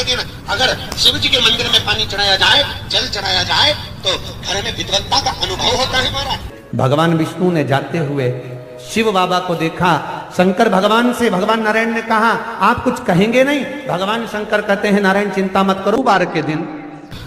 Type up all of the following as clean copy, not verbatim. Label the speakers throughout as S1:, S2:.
S1: के दिन अगर शिव जी के मंदिर में पानी चढ़ाया जाए, जल चढ़ाया जाए, तो घर में विद्वत्ता का अनुभव होता है महाराज।
S2: भगवान विष्णु ने जाते हुए शिव बाबा को देखा। शंकर भगवान से, भगवान नारायण ने कहा आप कुछ कहेंगे नहीं? भगवान शंकर कहते हैं नारायण चिंता मत करो, बार के दिन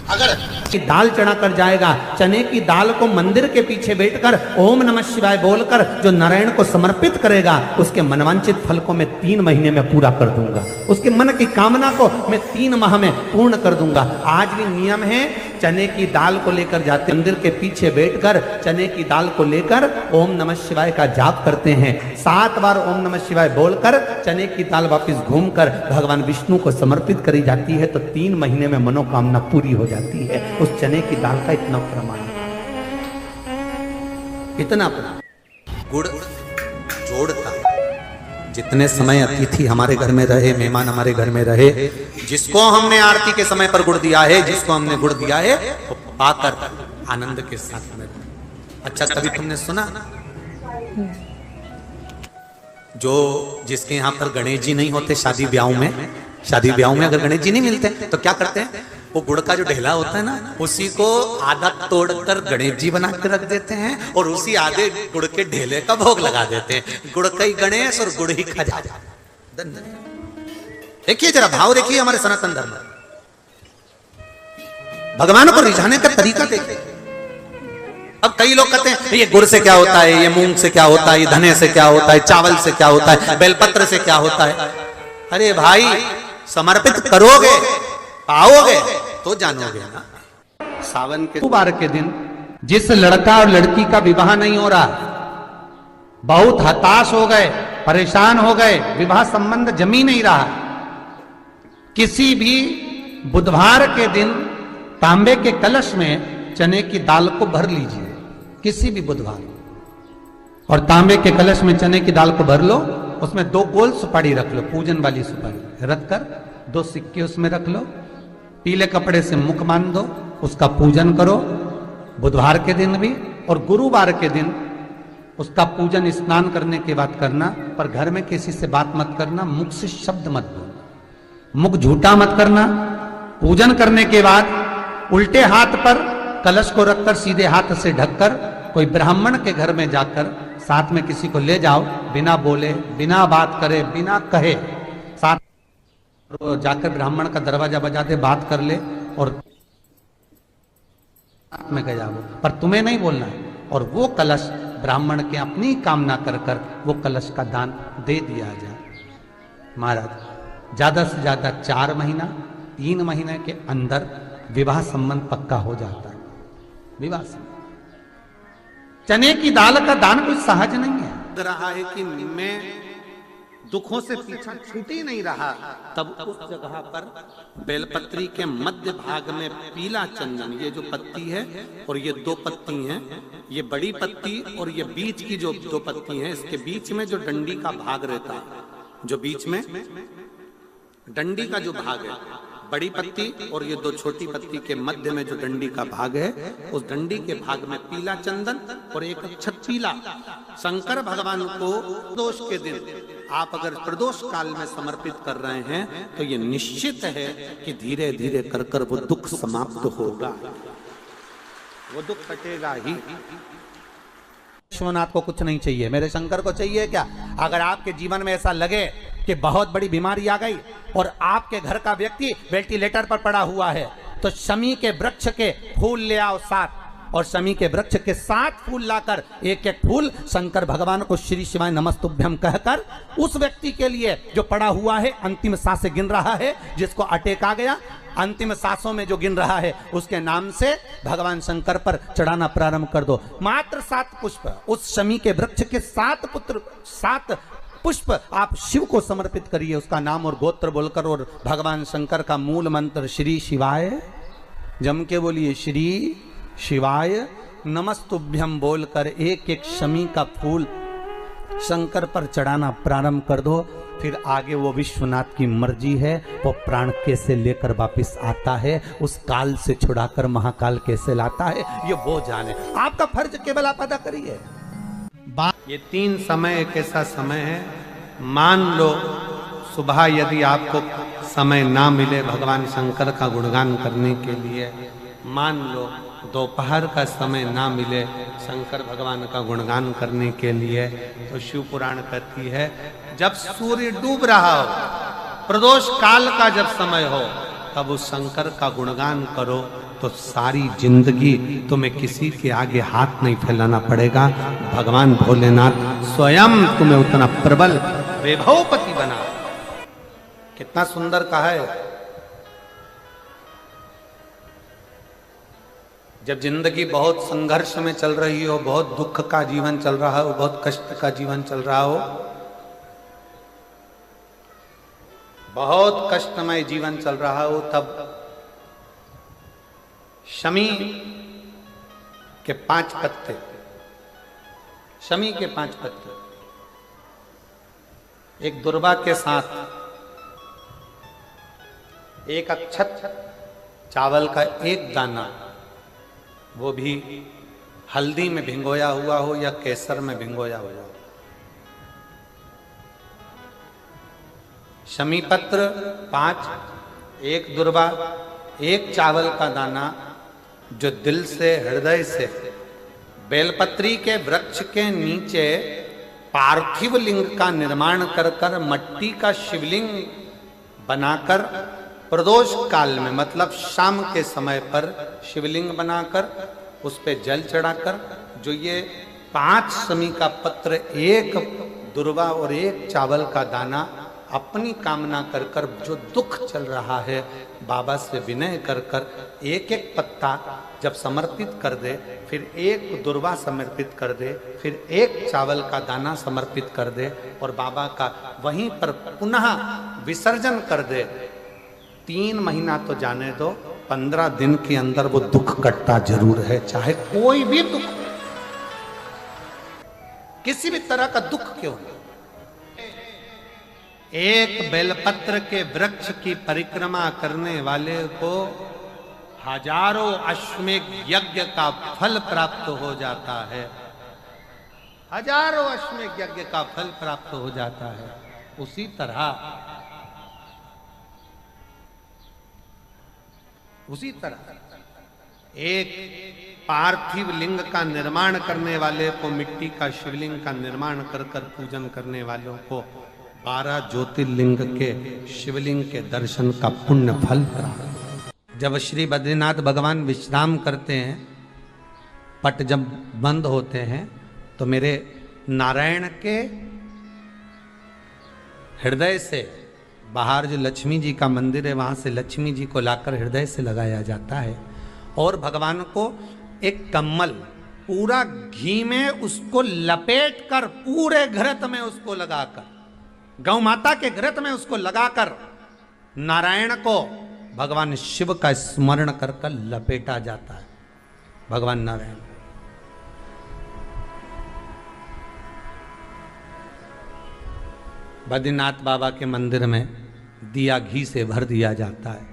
S1: अगर
S2: दाल चढ़ा कर जाएगा, चने की दाल को मंदिर के पीछे बैठकर ओम नमः शिवाय बोलकर जो नारायण को समर्पित करेगा, उसके मनवांचित फल को मैं 3 महीने में पूरा कर दूंगा, उसके मन की कामना को मैं 3 माह में पूर्ण कर दूंगा। आज भी नियम है, चने की दाल को लेकर जाते मंदिर के पीछे बैठकर चने की दाल को लेकर ओम नमः शिवाय का जाप करते हैं। 7 बार ओम नमः शिवाय बोलकर चने की दाल वापस घूमकर भगवान विष्णु को समर्पित करी जाती है, तो 3 महीने में मनोकामना पूरी हो जाती है। उस चने की दाल का इतना प्रमाण, इतना गुड़ जोड़ता है। जितने समय अतिथि हमारे घर में रहे, मेहमान हमारे घर में रहे, जिसको हमने आरती के समय पर गुड़ दिया है, जिसको हमने गुड़ दिया है, वो पाकर आनंद के साथ में। अच्छा, कभी तुमने सुना जो जिसके यहाँ पर गणेश जी नहीं होते, शादी ब्याह में अगर गणेश जी नहीं मिलते तो क्या करते हैं, वो गुड़ का जो ढेला होता है ना, उसी को आधा तोड़कर गणेश जी बना के रख देते हैं और उसी आधे गुड़ के ढेले का भोग लगा देते हैं। गुड़ का ही गणेश और गुड़ ही खजाना। देखिए जरा भाव देखिए हमारे सनातन धर्म में, भगवान को रिझाने का तरीका देखिए। अब कई लोग कहते हैं ये गुड़ से क्या होता है, ये मूंग से क्या होता है, ये धने से क्या होता है, चावल से क्या होता है, बेलपत्र से क्या होता है। अरे भाई, समर्पित करोगे, पाओगे तो जानोगे ना। सावन के बार के दिन जिस लड़का और लड़की का विवाह नहीं हो रहा, बहुत हताश हो गए, परेशान हो गए, विवाह संबंध जमी नहीं रहा, किसी भी बुधवार के दिन तांबे के कलश में चने की दाल को भर लीजिए, किसी भी बुधवार, और तांबे के कलश में चने की दाल को भर लो, उसमें 2 गोल सुपारी रख लो, पूजन वाली सुपारी रख कर 2 सिक्के उसमें रख लो, पीले कपड़े से मुख बांध दो, उसका पूजन करो बुधवार के दिन भी, और गुरुवार के दिन उसका पूजन स्नान करने के बाद करना। पर घर में किसी से बात मत करना, मुख से शब्द मत बोलना, मुख झूठा मत करना। पूजन करने के बाद उल्टे हाथ पर कलश को रखकर सीधे हाथ से ढककर कोई ब्राह्मण के घर में जाकर साथ में किसी को ले जाओ, बिना बोले, बिना बात करे, बिना कहे, साथ जाकर ब्राह्मण का दरवाजा बजा दे, बात कर ले और में गया वो, पर तुम्हें नहीं बोलना है। और वो कलश ब्राह्मण के अपनी कामना कर कर वो कलश का दान दे दिया जाए। महाराज, ज्यादा से ज्यादा 4 महीना 3 महीने के अंदर विवाह संबंध पक्का हो जाता है। विवाह संबंध, चने की दाल का दान कुछ सहज नहीं है। लग रहा है कि मैं दुखों से पीछा छूट ही नहीं रहा, तब उस जगह पर बेलपत्री के मध्य भाग में पीला चंदन, ये जो पत्ती है और ये 2 पत्ती हैं, ये बड़ी पत्ती और ये बीच की जो 2 पत्ती हैं, इसके बीच में जो डंडी का भाग रहता है, जो बीच में डंडी का जो भाग है, बड़ी पत्ती और ये 2 छोटी पत्ती के मध्य में जो डंडी का भाग है, उस डंडी के भाग में पीला चंदन और एक अक्षत पीला। शंकर भगवान को प्रदोष के दिन आप अगर प्रदोष काल में समर्पित कर रहे हैं, तो ये निश्चित है कि धीरे धीरे कर कर वो दुख समाप्त होगा, वो दुख कटेगा ही। विश्वनाथ को कुछ नहीं चाहिए, मेरे शंकर को चाहिए क्या? अगर आपके जीवन में ऐसा लगे कि बहुत बड़ी बीमारी आ गई और आपके घर का व्यक्ति वेंटिलेटर पर पड़ा हुआ है, तो शमी के वृक्ष के फूल ले आओ 7, और शमी के वृक्ष के 7 फूल लाकर एक एक फूल शंकर भगवान को श्री शिवाय नमस्तुभ्यम कहकर उस व्यक्ति के लिए जो पड़ा हुआ है, अंतिम सांसें गिन रहा है, जिसको अटैक आ गया, अंतिम सांसों में जो गिन रहा है, उसके नाम से भगवान शंकर पर चढ़ाना प्रारंभ कर दो। मात्र 7 पुष्प, उस शमी के वृक्ष के 7 पुष्प आप शिव को समर्पित करिए, उसका नाम और गोत्र बोलकर, और भगवान शंकर का मूल मंत्र श्री शिवाय, जम के बोलिए श्री शिवाय नमस्तुभ्यम बोलकर एक एक शमी का फूल शंकर पर चढ़ाना प्रारंभ कर दो। फिर आगे वो विश्वनाथ की मर्जी है, वो प्राण कैसे लेकर वापिस आता है, उस काल से छुड़ाकर महाकाल कैसे लाता है, ये वो जाने। आपका फर्ज केवल आप अदा करिए। ये 3 समय एक ऐसा समय है, मान लो सुबह यदि आपको समय ना मिले भगवान शंकर का गुणगान करने के लिए, मान लो दोपहर का समय ना मिले शंकर भगवान का गुणगान करने के लिए, तो शिव पुराण कहती है जब सूर्य डूब रहा हो, प्रदोष काल का जब समय हो, तब उस शंकर का गुणगान करो तो सारी जिंदगी तुम्हें किसी के आगे हाथ नहीं फैलाना पड़ेगा। भगवान भोलेनाथ स्वयं तुम्हें उतना प्रबल वैभवपति बना। कितना सुंदर कहा है। जब जिंदगी बहुत संघर्ष में चल रही हो, बहुत दुख का जीवन चल रहा हो, बहुत कष्ट का जीवन चल रहा हो, बहुत कष्टमय जीवन चल रहा हो, तब शमी के 5 पत्ते, शमी के 5 पत्ते एक दुर्वा के साथ, एक अक्षत चावल का एक दाना, वो भी हल्दी में भिंगोया हुआ हो या केसर में भिंगोया हुआ हो, शमी पत्र 5, एक दुर्वा, एक चावल का दाना, जो दिल से हृदय से बेलपत्री के वृक्ष के नीचे पार्थिव लिंग का निर्माण कर कर मट्टी का शिवलिंग बनाकर प्रदोष काल में, मतलब शाम के समय पर शिवलिंग बनाकर उस पे जल चढ़ाकर, जो ये 5 शमी का पत्र, एक दुर्वा और एक चावल का दाना, अपनी कामना कर कर, जो दुख चल रहा है बाबा से विनय कर कर एक एक पत्ता जब समर्पित कर दे, फिर एक दुर्वा समर्पित कर दे, फिर एक चावल का दाना समर्पित कर दे और बाबा का वहीं पर पुनः विसर्जन कर दे, 3 महीना तो जाने दो, 15 दिन के अंदर वो दुख कटता जरूर है, चाहे कोई भी दुख, किसी भी तरह का दुख क्यों हो। एक बेलपत्र के वृक्ष की परिक्रमा करने वाले को हजारों अश्वमेध यज्ञ का फल प्राप्त हो जाता है, हजारों अश्वमेध यज्ञ का फल प्राप्त हो जाता है। उसी तरह एक पार्थिव लिंग का निर्माण करने वाले को, मिट्टी का शिवलिंग का निर्माण कर कर पूजन करने वालों को 12 ज्योतिर्लिंग के शिवलिंग के दर्शन का पुण्य फल प्राप्त। जब श्री बद्रीनाथ भगवान विश्राम करते हैं, पट जब बंद होते हैं, तो मेरे नारायण के हृदय से बाहर जो लक्ष्मी जी का मंदिर है, वहां से लक्ष्मी जी को लाकर हृदय से लगाया जाता है और भगवान को एक कम्मल पूरा घी में उसको लपेट कर, पूरे घृत में उसको लगाकर, गौ माता के घृत में उसको लगाकर नारायण को भगवान शिव का स्मरण कर कर लपेटा जाता है। भगवान नारायण बद्रीनाथ बाबा के मंदिर में दिया घी से भर दिया जाता है,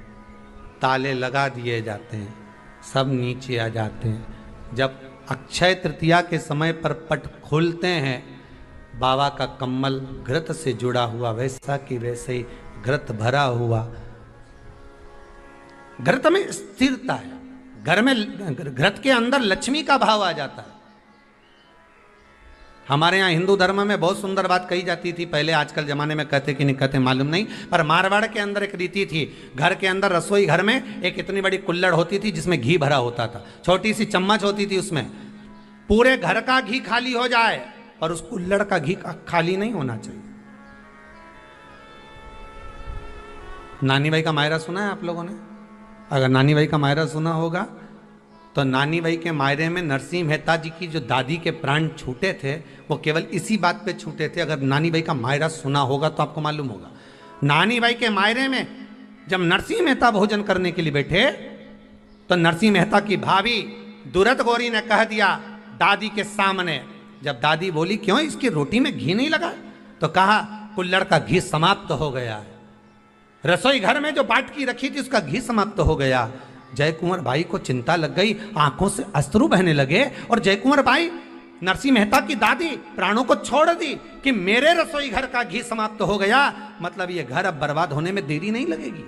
S2: ताले लगा दिए जाते हैं, सब नीचे आ जाते हैं। जब अक्षय तृतीया के समय पर पट खोलते हैं, बाबा का कम्मल घृत से जुड़ा हुआ वैसा कि वैसे ही घृत भरा हुआ, घृत में स्थिरता है, घर में घृत के अंदर लक्ष्मी का भाव आ जाता है। हमारे यहाँ हिंदू धर्म में बहुत सुंदर बात कही जाती थी पहले, आजकल जमाने में कहते कि नहीं कहते मालूम नहीं, पर मारवाड़ के अंदर एक रीति थी, घर के अंदर रसोई घर में एक इतनी बड़ी कुल्हड़ होती थी जिसमें घी भरा होता था, छोटी सी चम्मच होती थी, उसमें पूरे घर का घी खाली हो जाए पर उस कुल्हड़ का घी खाली नहीं होना चाहिए। नानी भाई का मायरा सुना है आप लोगों ने? अगर नानी भाई का मायरा सुना होगा तो नानी भाई के मायरे में नरसिंह मेहता जी की जो दादी के प्राण छूटे थे, वो केवल इसी बात पे छूटे थे। अगर नानी भाई का मायरा सुना होगा तो आपको मालूम होगा, नानी भाई के मायरे में जब नरसिंह मेहता भोजन करने के लिए बैठे तो नरसिंह मेहता की भाभी दुरत गौरी ने कह दिया दादी के सामने, जब दादी बोली क्यों इसकी रोटी में घी नहीं लगा, तो कहा कुल्हड़ का घी समाप्त हो गया है, रसोई घर में जो बाटकी रखी थी उसका घी समाप्त हो गया। जय कुंवर भाई को चिंता लग गई, आंखों से अश्रु बहने लगे और जय कुंवर भाई नरसिंह मेहता की दादी प्राणों को छोड़ दी कि मेरे रसोई घर का घी समाप्त हो गया, मतलब ये घर अब बर्बाद होने में देरी नहीं लगेगी।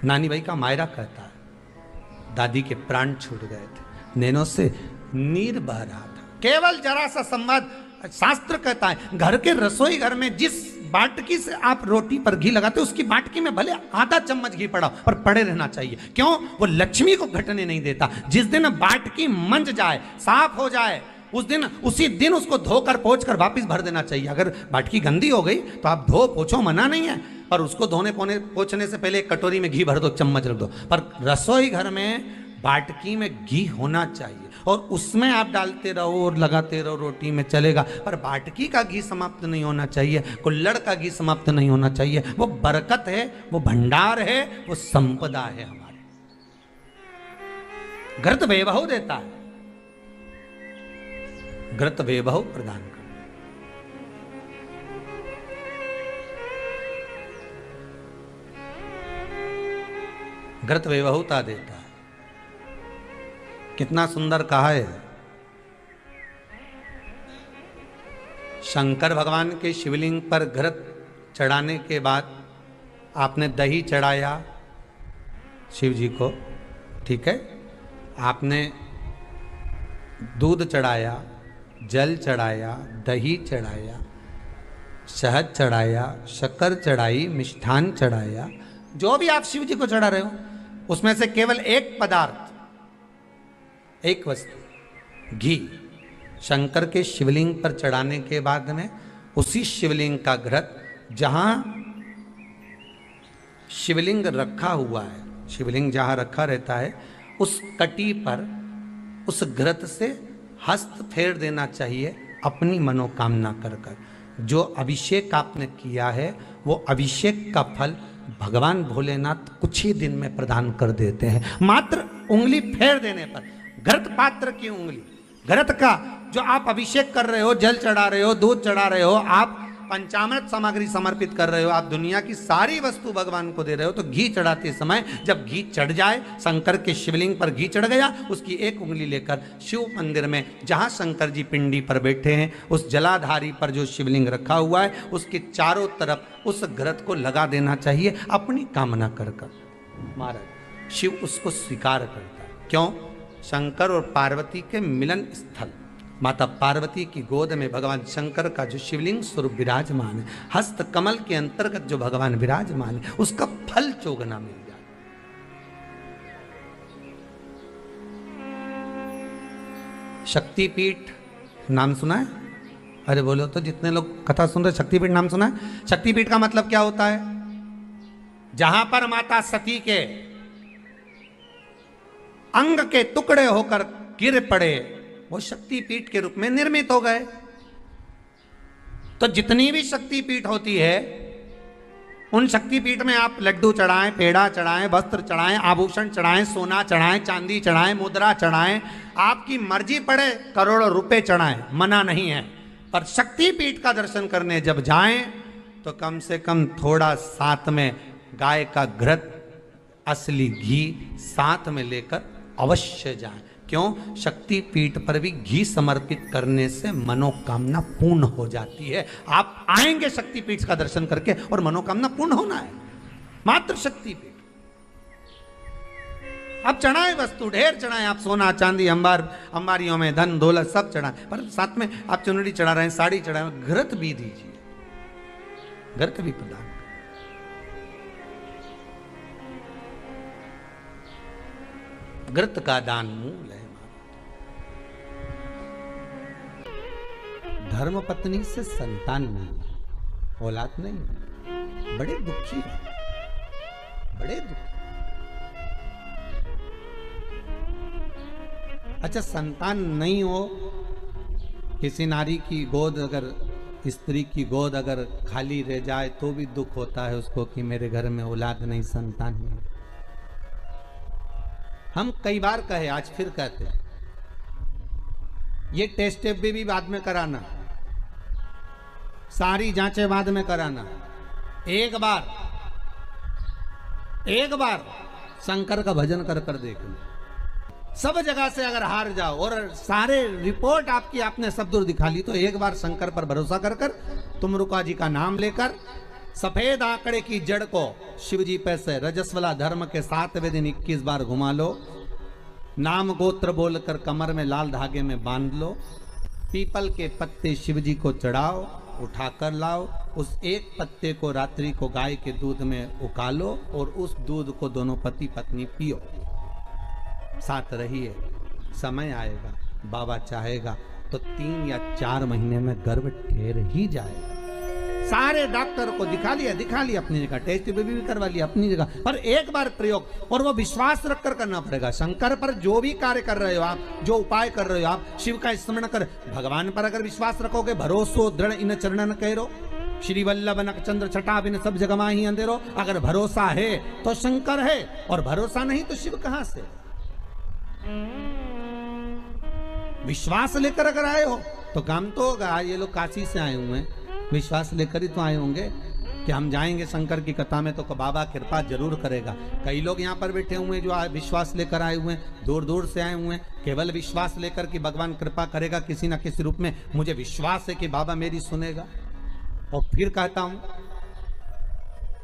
S2: नानी भाई का मायरा कहता है दादी के प्राण छूट गए थे, नैनों से नीर बह रहा था, केवल जरा सा संवाद। शास्त्र कहता है घर के रसोई घर में जिस बाटकी से आप रोटी पर घी लगाते उसकी बाटकी में भले आधा चम्मच घी पड़ा पर पड़े रहना चाहिए। क्यों? वो लक्ष्मी को घटने नहीं देता। जिस दिन बाटकी मंज जाए, साफ हो जाए, उसी दिन उसको धोकर पोंछ कर वापस भर देना चाहिए। अगर बाटकी गंदी हो गई तो आप धो पोछो, मना नहीं है, पर उसको पोंछने से पहले एक कटोरी में घी भर दो, चम्मच रख दो। पर रसोई घर में बाटकी में घी होना चाहिए और उसमें आप डालते रहो और लगाते रहो, रोटी में चलेगा, पर बाटकी का घी समाप्त नहीं होना चाहिए, कुल्हड़ का घी समाप्त नहीं होना चाहिए। वो बरकत है, वो भंडार है, वो संपदा है हमारे। घृत वैभव देता है, घृत वैभव प्रदान कर। घृत वैभवता देता है। कितना सुंदर कहा है। शंकर भगवान के शिवलिंग पर घृत चढ़ाने के बाद आपने दही चढ़ाया शिव जी को, ठीक है, आपने दूध चढ़ाया, जल चढ़ाया, दही चढ़ाया, शहद चढ़ाया, शक्कर चढ़ाई, मिष्ठान चढ़ाया, जो भी आप शिव जी को चढ़ा रहे हो उसमें से केवल एक पदार्थ, एक वस्तु, घी शंकर के शिवलिंग पर चढ़ाने के बाद में उसी शिवलिंग का घृत, जहां शिवलिंग रखा हुआ है, शिवलिंग जहां रखा रहता है उस कटी पर उस घृत से हस्त फेर देना चाहिए अपनी मनोकामना कर कर। जो अभिषेक आपने किया है वो अभिषेक का फल भगवान भोलेनाथ कुछ ही दिन में प्रदान कर देते हैं। मात्र उंगली फेर देने पर, घृत पात्र की उंगली, घृत का जो आप अभिषेक कर रहे हो, जल चढ़ा रहे हो, दूध चढ़ा रहे हो, आप पंचामृत सामग्री समर्पित कर रहे हो, आप दुनिया की सारी वस्तु भगवान को दे रहे हो, तो घी चढ़ाते समय जब घी चढ़ जाए, शंकर के शिवलिंग पर घी चढ़ गया, उसकी एक उंगली लेकर शिव मंदिर में जहां शंकर जी पिंडी पर बैठे हैं उस जलाधारी पर जो शिवलिंग रखा हुआ है उसके चारों तरफ उस घृत को लगा देना चाहिए अपनी कामना कर कर। महाराज शिव उसको स्वीकार करता है। क्यों? शंकर और पार्वती के मिलन स्थल, माता पार्वती की गोद में भगवान शंकर का जो शिवलिंग स्वरूप विराजमान है, हस्त कमल के अंतर्गत जो भगवान विराजमान है, उसका फल चौगुना मिल जाए। शक्तिपीठ नाम सुना है? अरे बोलो तो, जितने लोग कथा सुन रहे, शक्तिपीठ नाम सुना है? शक्तिपीठ का मतलब क्या होता है? जहां पर माता सती के अंग के टुकड़े होकर गिर पड़े वो शक्तिपीठ के रूप में निर्मित हो गए। तो जितनी भी शक्तिपीठ होती है उन शक्तिपीठ में आप लड्डू चढ़ाएं, पेड़ा चढ़ाएं, वस्त्र चढ़ाएं, आभूषण चढ़ाएं, सोना चढ़ाएं, चांदी चढ़ाएं, मुद्रा चढ़ाएं, आपकी मर्जी पड़े करोड़ों रुपए चढ़ाएं, मना नहीं है। पर शक्तिपीठ का दर्शन करने जब जाएं तो कम से कम थोड़ा साथ में गाय का घृत, असली घी साथ में लेकर अवश्य जाएं। क्यों? शक्तिपीठ पर भी घी समर्पित करने से मनोकामना पूर्ण हो जाती है। आप आएंगे शक्तिपीठ का दर्शन करके और मनोकामना पूर्ण होना है। मात्र शक्तिपीठ। आप चढ़ाएं वस्तु, ढेर चढ़ाएं, आप सोना चांदी अंबारियों में धन दौलत सब चढ़ाएं, पर साथ में आप चुनरी चढ़ा रहे हैं, साड़ी चढ़ाएं, घृत भी दीजिए, घृत भी प्रदान। घृत का दान मूल है। धर्म पत्नी से संतान नहीं, औलाद नहीं, बड़े दुखी है, बड़े दुखी। अच्छा, संतान नहीं हो, किसी नारी की गोद, अगर स्त्री की गोद अगर खाली रह जाए तो भी दुख होता है उसको कि मेरे घर में औलाद नहीं, संतान नहीं। हम कई बार कहे, आज फिर कहते हैं, ये टेस्ट भी बाद में कराना, सारी जांचें बाद में कराना। एक बार शंकर का भजन कर कर देखना, सब जगह से अगर हार जाओ और सारे रिपोर्ट आपकी आपने सब दूर दिखा ली, तो एक बार शंकर पर भरोसा कर कर तुमरुका जी का नाम लेकर सफेद आंकड़े की जड़ को शिव जी पे से रजस्वला धर्म के 7वें दिन 21 बार घुमा लो, नाम गोत्र बोलकर कमर में लाल धागे में बांध लो, पीपल के पत्ते शिव जी को चढ़ाओ, उठाकर लाओ, उस एक पत्ते को रात्रि को गाय के दूध में उकालो और उस दूध को दोनों पति पत्नी पियो, साथ रहिए। समय आएगा, बाबा चाहेगा तो 3 या 4 महीने में गर्भ ठहर ही जाएगा। सारे डॉक्टर को दिखा लिया अपनी जगह, टेस्ट भी करवा लिया अपनी जगह, पर एक बार प्रयोग, और वो विश्वास रखकर करना पड़ेगा। शंकर पर जो भी कार्य कर रहे हो आप, जो उपाय कर रहे हो आप, शिव का स्मरण कर, भगवान पर अगर विश्वास रखोगे, भरोसो दृढ़ इन चरणन कहो, श्री वल्लभ नक चंद्र छटा बिन सब जगमा ही अंधेरो। अगर भरोसा है तो शंकर है, और भरोसा नहीं तो शिव कहां से। विश्वास लेकर अगर आए हो तो काम तो होगा। ये लोग काशी से आए हुए हैं, विश्वास लेकर ही तो आए होंगे कि हम जाएंगे शंकर की कथा में तो बाबा कृपा जरूर करेगा। कई लोग यहाँ पर बैठे हुए हैं जो विश्वास लेकर आए हुए हैं, दूर दूर से आए हुए हैं, केवल विश्वास लेकर कि भगवान कृपा करेगा किसी ना किसी रूप में, मुझे विश्वास है कि बाबा मेरी सुनेगा। और फिर कहता हूं,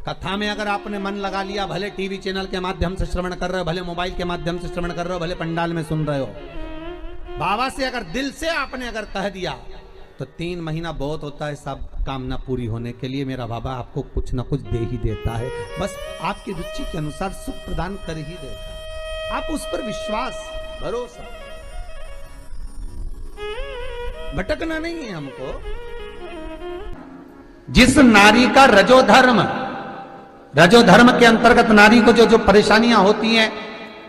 S2: कथा में अगर आपने मन लगा लिया, भले टीवी चैनल के माध्यम से श्रवण कर रहे हो, भले मोबाइल के माध्यम से श्रवण कर रहे हो, भले पंडाल में सुन रहे हो, बाबा से अगर दिल से आपने अगर कह दिया तो 3 महीना बहुत होता है सब कामना पूरी होने के लिए। मेरा बाबा आपको कुछ ना कुछ दे ही देता है, बस आपकी रुचि के अनुसार सुख प्रदान कर ही देता है। आप उस पर विश्वास, भरोसा, भटकना नहीं है हमको। जिस नारी का रजोधर्म के अंतर्गत नारी को जो परेशानियां होती हैं,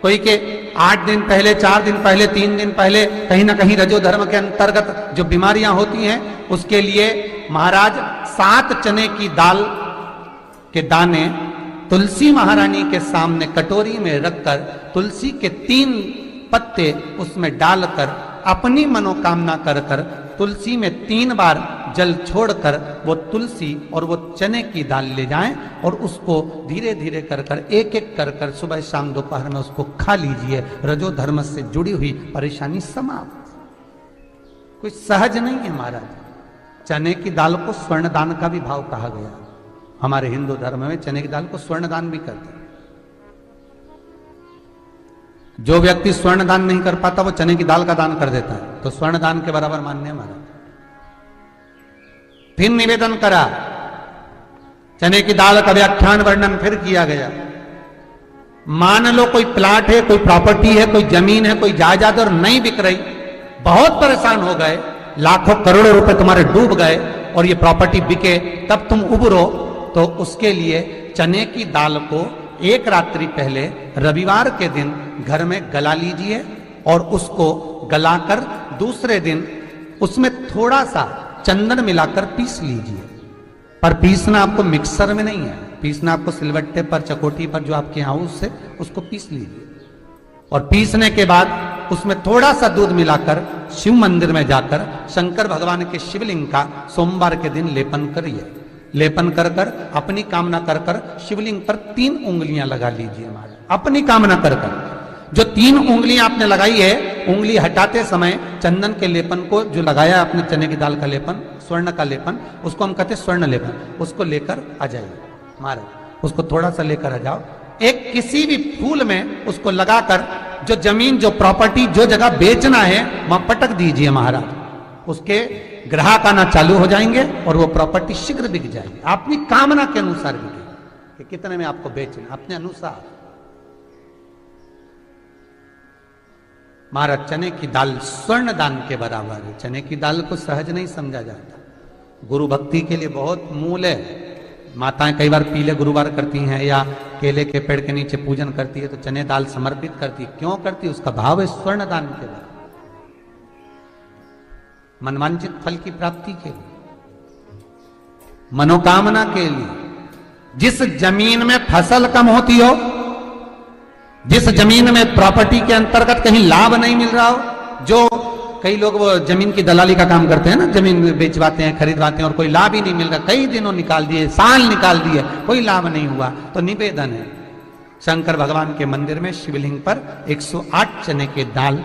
S2: कोई के 8 दिन पहले, 4 दिन पहले, 3 दिन पहले कहीं ना कहीं रजोधर्म के अंतर्गत जो बीमारियां होती हैं, उसके लिए महाराज 7 चने की दाल के दाने तुलसी महारानी के सामने कटोरी में रखकर तुलसी के 3 पत्ते उसमें डालकर अपनी मनोकामना कर कर तुलसी में 3 बार जल छोड़कर वो तुलसी और वो चने की दाल ले जाएं और उसको धीरे धीरे कर कर एक एक कर कर सुबह शाम दोपहर में उसको खा लीजिए। रजो धर्म से जुड़ी हुई परेशानी समाप्त। कोई सहज नहीं है महाराज। चने की दाल को स्वर्ण दान का भी भाव कहा गया। हमारे हिंदू धर्म में चने की दाल को स्वर्ण दान भी करते हैं। जो व्यक्ति स्वर्ण दान नहीं कर पाता वो चने की दाल का दान कर देता है, तो स्वर्ण दान के बराबर मान्य महाराज। फिर निवेदन करा, चने की दाल का व्याख्यान वर्णन फिर किया गया। मान लो कोई प्लाट है, कोई प्रॉपर्टी है, कोई जमीन है, कोई जायदाद और नहीं बिक रही, बहुत परेशान हो गए, लाखों करोड़ों रुपए तुम्हारे डूब गए और ये प्रॉपर्टी बिके तब तुम उबरो, तो उसके लिए चने की दाल को एक रात्रि पहले रविवार के दिन घर में गला लीजिए और उसको गलाकर दूसरे दिन उसमें थोड़ा सा चंदन मिलाकर पीस लीजिए। पर पीसना आपको मिक्सर में नहीं है, पीसना आपको सिलवट्टे पर, चकोटी पर जो आपके यहाँ उससे उसको पीस लीजिए। और पीसने के बाद उसमें थोड़ा सा दूध मिलाकर शिव मंदिर में जाकर शंकर भगवान के शिवलिंग का सोमवार के दिन लेपन करिए। लेपन कर कर अपनी कामना कर कर शिवलिंग पर 3 उंगलियां लगा लीजिए महाराज, अपनी कामना कर कर। जो 3 उंगलियां आपने लगाई है, उंगली हटाते समय चंदन के लेपन को जो लगाया आपने, चने की दाल का लेपन, स्वर्ण का लेपन, उसको हम कहते हैं स्वर्ण लेपन, उसको लेकर आ जाइए महाराज। उसको थोड़ा सा लेकर आ जाओ, एक किसी भी फूल में उसको लगाकर जो जमीन, जो प्रॉपर्टी, जो जगह बेचना है वहां पटक दीजिए महाराज। उसके ग्राहक आना चालू हो जाएंगे और वो प्रॉपर्टी शीघ्र बिक जाएगी। अपनी कामना के अनुसार बिकेगी कि कितने में आपको बेचना, अपने अनुसार। महाराज चने की दाल स्वर्ण दान के बराबर है। चने की दाल को सहज नहीं समझा जाता। गुरु भक्ति के लिए बहुत मूल है। माताएं कई बार पीले गुरुवार करती हैं या केले के पेड़ के नीचे पूजन करती है तो चने दाल समर्पित करती है। क्यों करती है? उसका भाव है स्वर्ण दान के बराबर, मनवांचित फल की प्राप्ति के लिए, मनोकामना के लिए। जिस जमीन में फसल कम होती हो, जिस जमीन में प्रॉपर्टी के अंतर्गत कहीं लाभ नहीं मिल रहा हो, जो कई लोग वो जमीन की दलाली का काम करते हैं ना, जमीन बेचवाते हैं, खरीदवाते हैं और कोई लाभ ही नहीं मिल रहा, कई दिनों निकाल दिए, साल निकाल दिए, कोई लाभ नहीं हुआ, तो निवेदन है शंकर भगवान के मंदिर में शिवलिंग पर 108 चने के दाल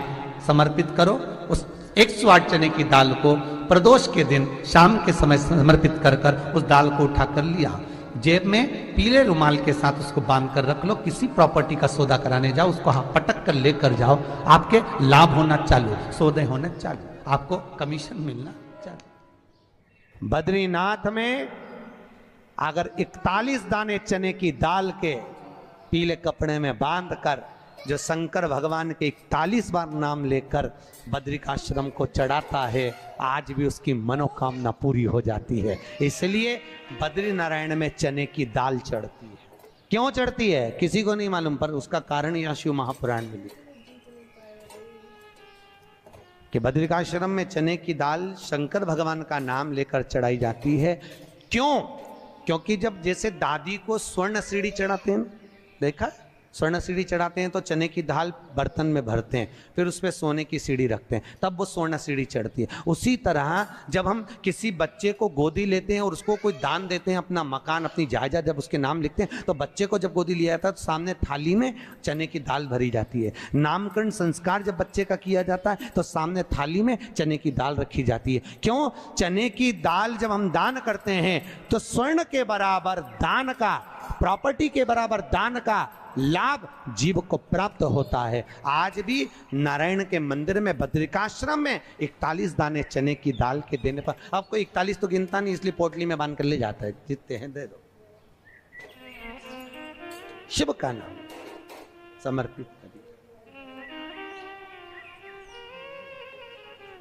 S2: समर्पित करो। उस 108 चने की दाल को प्रदोष के दिन शाम के समय समर्पित कर कर उस दाल को उठाकर लिया, जेब में पीले रुमाल के साथ उसको बांध कर रख लो। किसी प्रॉपर्टी का सौदा कराने जाओ, उसको पटक कर लेकर जाओ, आपके लाभ होना चालू, सौदे होने चालू, आपको कमीशन मिलना चालू। बद्रीनाथ में अगर 41 दाने चने की दाल के पीले कपड़े में बांधकर जो शंकर भगवान के 41 बार नाम लेकर बद्रिकाश्रम को चढ़ाता है, आज भी उसकी मनोकामना पूरी हो जाती है। इसलिए बद्री नारायण में चने की दाल चढ़ती है। क्यों चढ़ती है किसी को नहीं मालूम, पर उसका कारण यह शिव महापुराण में लिखा कि बद्रिकाश्रम में चने की दाल शंकर भगवान का नाम लेकर चढ़ाई जाती है। क्यों? क्योंकि जब जैसे दादी को स्वर्ण सीढ़ी चढ़ाते हैं, देखा स्वर्ण सीढ़ी चढ़ाते हैं तो चने की दाल बर्तन में भरते हैं, फिर उस पर सोने की सीढ़ी रखते हैं, तब वो स्वर्ण सीढ़ी चढ़ती है। उसी तरह जब हम किसी बच्चे को गोदी लेते हैं और उसको कोई दान देते हैं, अपना मकान अपनी जायदाद जब उसके नाम लिखते हैं, तो बच्चे को जब गोदी लिया जाता है तो सामने थाली में चने की दाल भरी जाती है। नामकरण संस्कार जब बच्चे का किया जाता है तो सामने थाली में चने की दाल रखी जाती है। क्यों? चने की दाल जब हम दान करते हैं तो स्वर्ण के बराबर दान का, प्रॉपर्टी के बराबर दान का लाभ जीव को प्राप्त होता है। आज भी नारायण के मंदिर में बद्रिकाश्रम में 41 दाने चने की दाल के देने पर, आपको 41 तो गिनता नहीं इसलिए पोटली में बांध कर ले जाता है, जितने हैं दे दो, शिव का नाम समर्पित करिए।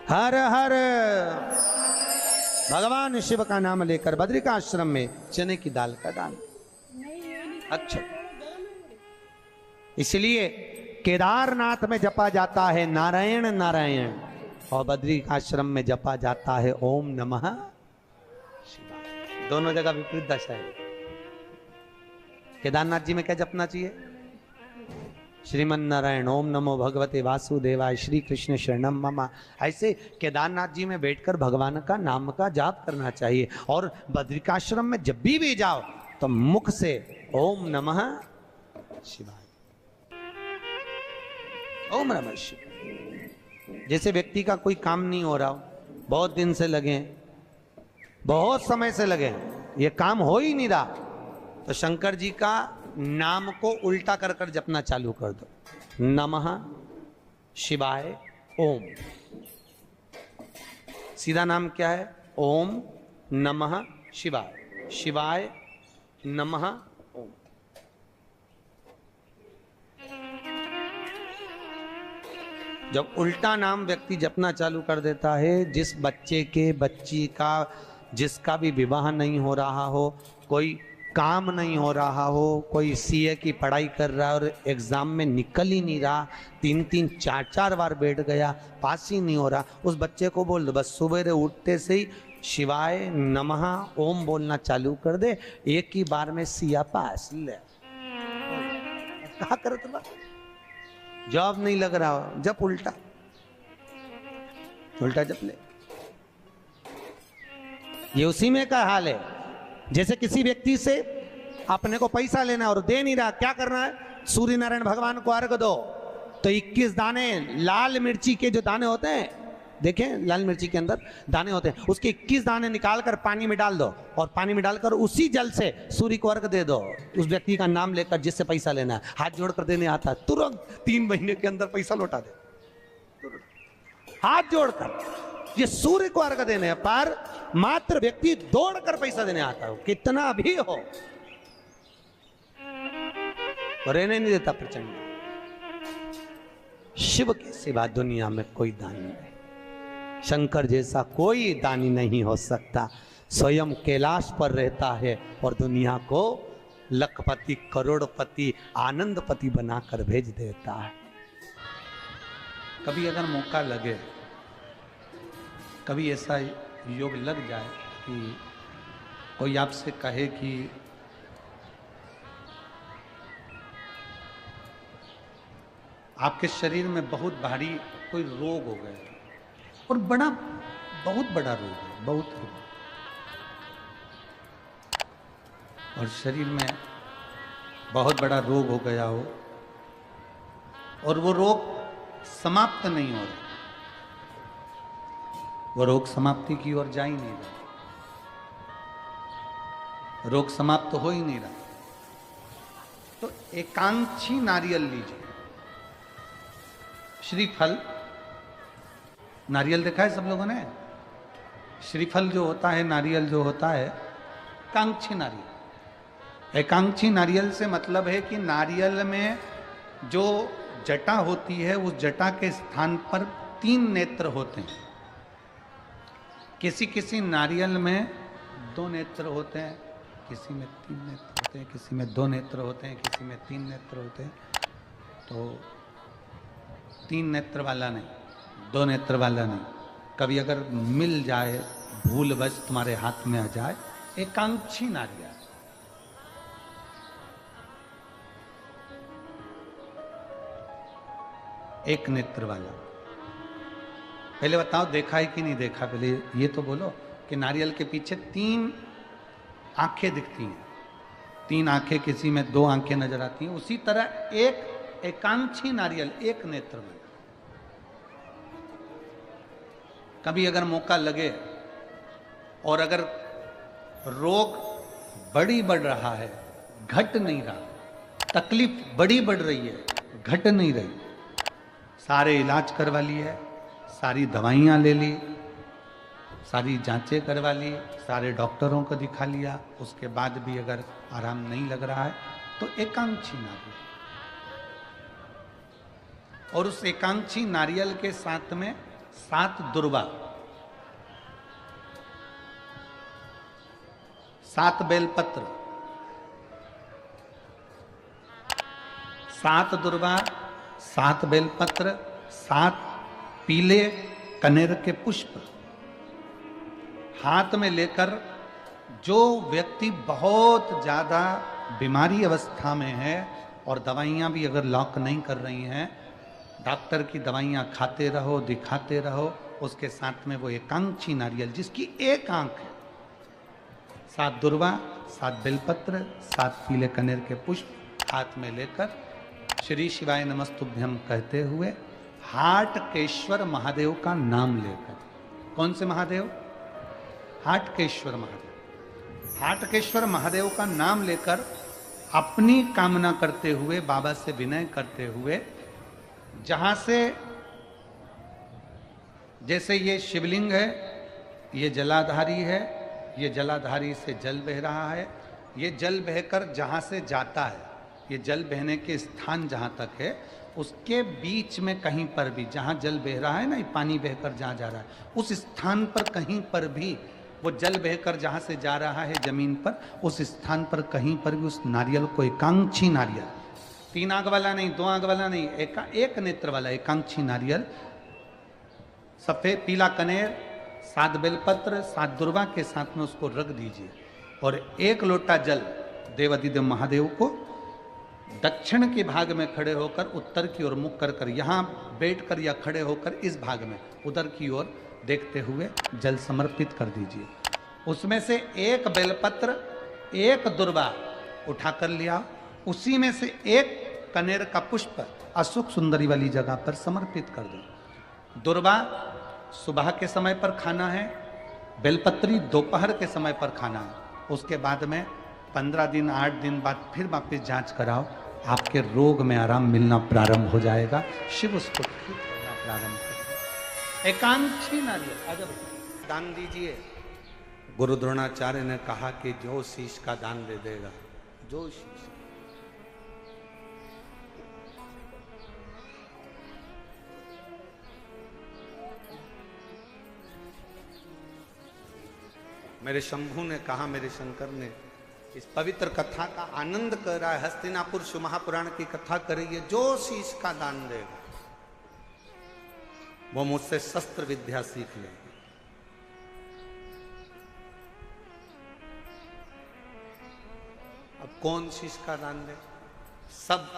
S2: हर हर भगवान शिव का नाम लेकर बद्रिकाश्रम में चने की दाल का दान। अच्छा, इसलिए केदारनाथ में जपा जाता है नारायण नारायण और बद्रिकाश्रम में जपा जाता है ओम नमः शिवाय। दोनों जगह विपरीत दशा है। केदारनाथ जी में क्या जपना चाहिए? श्रीमन नारायण ओम नमो भगवते वासुदेवाय श्री कृष्ण शरणम मम। ऐसे केदारनाथ जी में बैठकर भगवान का नाम का जाप करना चाहिए। और बद्रिकाश्रम में जब भी जाओ तो मुख से ओम नमः शिवाय, ओम नमः शिवाय। जैसे व्यक्ति का कोई काम नहीं हो रहा हो, बहुत दिन से लगे, बहुत समय से लगे, ये काम हो ही नहीं रहा, तो शंकर जी का नाम को उल्टा कर कर जपना चालू कर दो। नमः शिवाय ओम। सीधा नाम क्या है? ओम नमः शिवाय। शिवाय नमः ओम। जब उल्टा नाम व्यक्ति जपना चालू कर देता है, जिस बच्चे के, बच्ची का, जिसका भी विवाह नहीं हो रहा हो, कोई काम नहीं हो रहा हो, कोई सीए की पढ़ाई कर रहा है और एग्जाम में निकल ही नहीं रहा, 3-3 4-4 बार बैठ गया, पास ही नहीं हो रहा, उस बच्चे को बोल दो बस सुबह उठते से ही शिवाय नमः ओम बोलना चालू कर दे, एक ही बार में सिया पास ले। कहा करत बा, जॉब नहीं लग रहा, जब उल्टा उल्टा जब ले। ये उसी में का हाल है। जैसे किसी व्यक्ति से अपने को पैसा लेना और दे नहीं रहा, क्या करना है? सूर्य नारायण भगवान को अर्घ दो। तो 21 दाने लाल मिर्ची के जो दाने होते हैं, देखें लाल मिर्ची के अंदर दाने होते हैं, उसके 21 दाने निकालकर पानी में डाल दो और पानी में डालकर उसी जल से सूर्य को अर्घ दे दो। उस व्यक्ति का नाम लेकर जिससे पैसा लेना है, हाथ जोड़कर देने आता है, तुरंत 3 महीने के अंदर पैसा लौटा दे, हाथ जोड़कर। ये सूर्य को अर्घ देने पर मात्र व्यक्ति दौड़कर पैसा देने आता है, कितना भी हो, रहने नहीं देता प्रचंड। शिव के सिवा दुनिया में कोई दानी नहीं, शंकर जैसा कोई दानी नहीं हो सकता। स्वयं कैलाश पर रहता है और दुनिया को लखपति, करोड़पति, आनंदपति बनाकर भेज देता है। कभी अगर मौका लगे, कभी ऐसा योग लग जाए कि कोई आपसे कहे कि आपके शरीर में बहुत भारी कोई रोग हो गया और बहुत बड़ा रोग है, बहुत रोग, और शरीर में बहुत बड़ा रोग हो गया हो और वो रोग समाप्त नहीं हो रहा, वो रोग समाप्ति की ओर जा ही नहीं रहा, रोग समाप्त हो ही नहीं रहा, तो एकांक्षी नारियल लीजिए। श्रीफल, नारियल देखा है सब लोगों ने? श्रीफल जो होता है, नारियल जो होता है, एकांक्षी नारियल। एकांक्षी नारियल से मतलब है कि नारियल में जो जटा होती है उस जटा के स्थान पर 3 नेत्र होते हैं। किसी किसी नारियल में 2 नेत्र होते हैं, किसी में 3 नेत्र होते हैं, किसी में 2 नेत्र होते हैं, किसी में 3 नेत्र होते हैं। तो 3 नेत्र वाला नहीं, 2 नेत्र वाला नहीं, कभी अगर मिल जाए, भूलवश तुम्हारे हाथ में आ जाए, एकांक्षी नारियल। एक नेत्र वाला। पहले बताओ देखा है कि नहीं देखा? पहले ये तो बोलो कि नारियल के पीछे 3 आंखें दिखती हैं, 3 आंखें, किसी में 2 आंखें नजर आती हैं। उसी तरह एक एकांक्षी नारियल, एक नेत्र वाला। कभी अगर मौका लगे और अगर रोग बढ़ रहा है, घट नहीं रहा, तकलीफ बढ़ रही है, घट नहीं रही, सारे इलाज करवा लिए, सारी दवाइयाँ ले ली, सारी जांचें करवा ली, सारे डॉक्टरों को दिखा लिया, उसके बाद भी अगर आराम नहीं लग रहा है तो एकांक्षी नारियल। और उस एकांक्षी नारियल के साथ में 7 दुर्वा, 7 बेलपत्र, 7 दुर्वा, 7 बेलपत्र, 7 पीले कनेर के पुष्प हाथ में लेकर, जो व्यक्ति बहुत ज्यादा बीमारी अवस्था में है और दवाइयां भी अगर लॉक नहीं कर रही हैं, डॉक्टर की दवाइयां खाते रहो, दिखाते रहो, उसके साथ में वो एकांक्षी नारियल जिसकी एक आंख है, 7 दुर्वा, 7 बेलपत्र, 7 पीले कनेर के पुष्प हाथ में लेकर श्री शिवाय नमस्तुभ्यम कहते हुए हाटकेश्वर महादेव का नाम लेकर। कौन से महादेव? हाटकेश्वर महादेव। हाटकेश्वर महादेव का नाम लेकर अपनी कामना करते हुए, बाबा से विनय करते हुए, जहां से, जैसे ये शिवलिंग है, ये जलाधारी है, ये जलाधारी से जल बह रहा है, ये जल बहकर जहां से जाता है, ये जल बहने के स्थान जहां तक है, उसके बीच में कहीं पर भी, जहां जल बह रहा है ना, ये पानी बहकर जहां जा रहा है, उस स्थान पर कहीं पर भी, वो जल बहकर जहां से जा रहा है जमीन पर, उस स्थान पर कहीं पर भी उस नारियल को, एकांक्षी नारियल, 3 आंख वाला नहीं, 2 आंख वाला नहीं, एक नेत्र वाला एकांक्षी नारियल, सफेद पीला कनेर, 7 बेलपत्र, 7 दुर्वा के साथ में उसको रख दीजिए और 1 लोटा जल देवाधिदेव महादेव को दक्षिण के भाग में खड़े होकर, उत्तर की ओर मुख कर यहाँ बैठकर या खड़े होकर इस भाग में उधर की ओर देखते हुए जल समर्पित कर दीजिए। उसमें से 1 बेलपत्र, 1 दुर्वा उठा कर लिया, उसी में से 1 कनेर का पुष्प अशोक सुंदरी वाली जगह पर समर्पित कर दो। दुर्वा सुबह के समय पर खाना है, बेलपत्री दोपहर के समय पर खाना है। उसके बाद में 15 दिन 8 दिन बाद फिर वापस जांच कराओ, आपके रोग में आराम मिलना प्रारंभ हो जाएगा, शिव उसको ठीक करना प्रारंभ करेगा। एकांक्षी नारियल अगर दान दीजिए, गुरु द्रोणाचार्य ने कहा कि जो शीश का दान दे देगा, जो शीश, मेरे शंभू ने कहा, मेरे शंकर ने, इस पवित्र कथा का आनंद कर रहा है, हस्तिनापुर महापुराण की कथा करिए, जो शीश का दान देगा वो मुझसे शस्त्र विद्या सीख लेगा। अब कौन शीश का दान दे? सब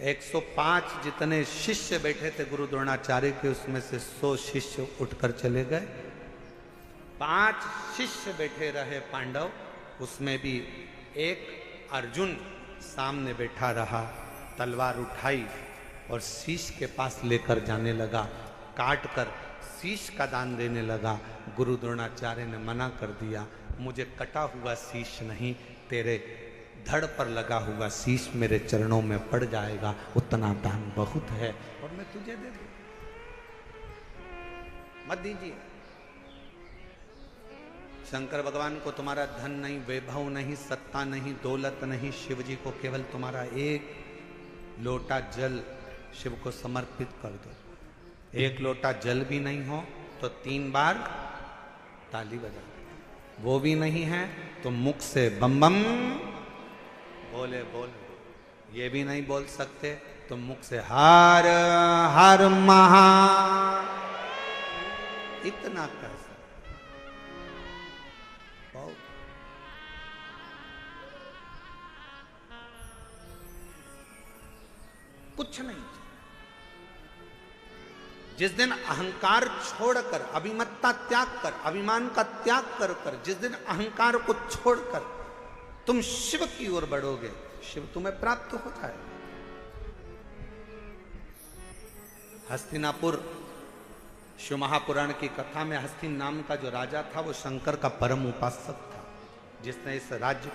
S2: 105 जितने शिष्य बैठे थे गुरु द्रोणाचार्य के, उसमें से 100 शिष्य उठकर चले गए, 5 शिष्य बैठे रहे पांडव, उसमें भी 1 अर्जुन सामने बैठा रहा, तलवार उठाई और शीश के पास लेकर जाने लगा, काट कर शीश का दान देने लगा। गुरु द्रोणाचार्य ने मना कर दिया, मुझे कटा हुआ शीश नहीं, तेरे धड़ पर लगा हुआ शीश मेरे चरणों में पड़ जाएगा, उतना दान बहुत है और मैं तुझे दे दूं, मत दीजिए। शंकर भगवान को तुम्हारा धन नहीं, वैभव नहीं, सत्ता नहीं, दौलत नहीं, शिव जी को केवल तुम्हारा एक लोटा जल शिव को समर्पित कर दो। एक लोटा जल भी नहीं हो तो 3 बार ताली बजा दो, वो भी नहीं है तो मुख से बम बम बोले बोले, ये भी नहीं बोल सकते तो मुख से हर हर महा, इतना कर सकते, बहुत। कुछ नहीं। जिस दिन अहंकार छोड़कर, अभिमत्ता त्याग कर, अभिमान का त्याग कर, जिस दिन अहंकार को छोड़कर तुम शिव की ओर बढ़ोगे, शिव तुम्हें प्राप्त हो जाएगा। हस्तिनापुर, शिव महापुराण की कथा में हस्तिन नाम का जो राजा था वो शंकर का परम उपासक था, जिसने इस राज्य